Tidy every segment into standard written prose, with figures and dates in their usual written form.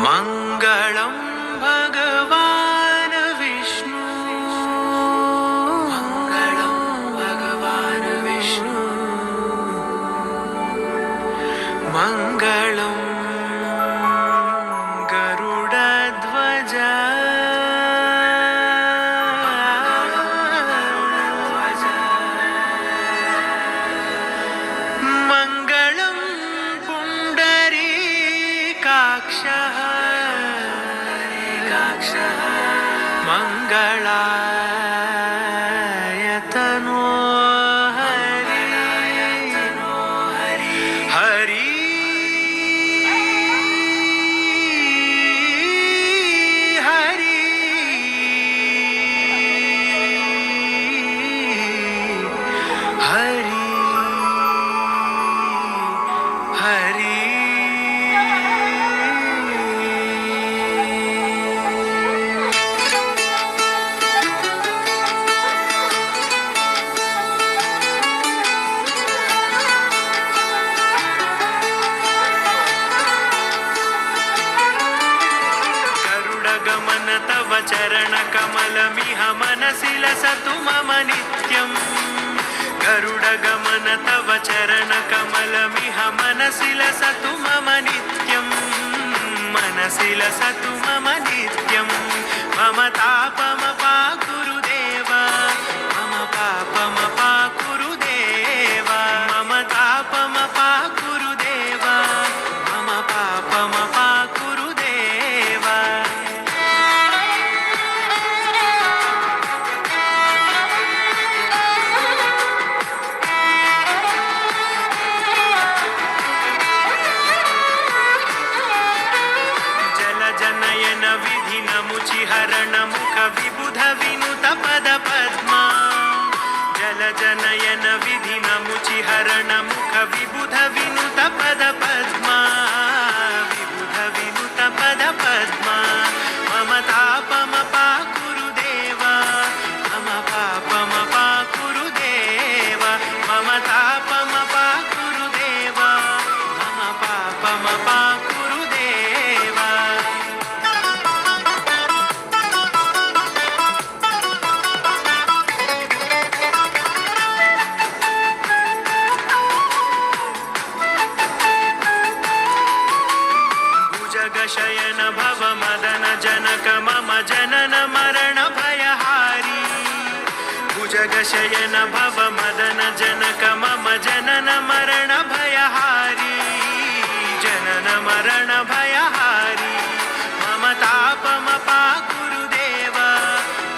मङ्गलं भगवान् विष्णु, मङ्गलं भगवान् विष्णु, मङ्गलं गरुडध्वज, मङ्गलं पुण्डरीकाक्षः, मङ्गलाय तनो हरि, हरि हरि हरि हरि। गरुडगमन तव चरणकमलमिह मनसि लसतु मम नित्यम्, गरुडगमन तव चरणकमलमिह मनसि लसतु मम नित्यम्, मनसि लसतु मम नित्यम्। मम तापमपाकुरु देव, मम पापमपाकुरु देव, मम तापमपाकुरु देव, मम पापमपाकुरु देव। जनयन विधिन मुचिहरण मुख विबुध विनुत पद पद्मा, जल जनयन विधिन मुचिहरण मुख विबुध विनुत पद पद्मा, विबुध विनुत पद पद्मा। मम तापमपाकुरु देव, मम पापमपाकुरु देव, मम तापमपाकुरु देव, मम पापमपाकुरु देव। शयन भव मदन जनक मम जनन मरण भयहारी, भुजग शयन भव मदन जनक मम जनन मरण भयहारी, जनन मरण भयहारी। मम तापमपाकुरु देव,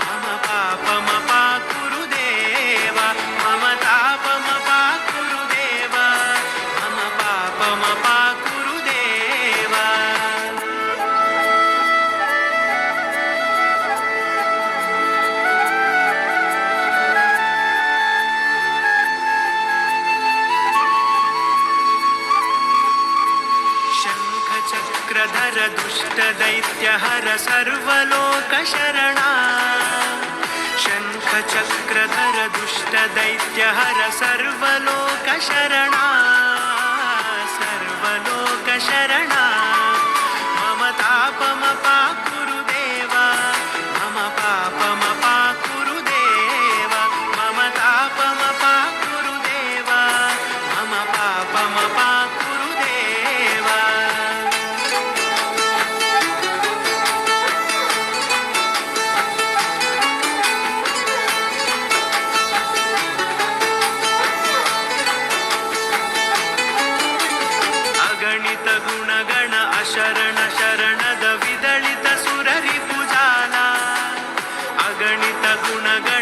मम पापमपाकुरु देव, मम तापमपाकुरु देव, मम पापमपाकुरु देव। चक्रधर दुष्ट दैत्य हर सर्वलोक शरणा, शंख चक्रधर दुष्ट दैत्य हर सर्वलोक शरणा, सर्वलोक शरणा। मम तापमपाकुरु देव, मम पापमपाकुरु देव, मम तापमपाकुरु देव, मम पापमपाकुरु देव। अगणित गुणगण अशरण शरणद विदलित सुररिपुजाला, अगणित गुणगण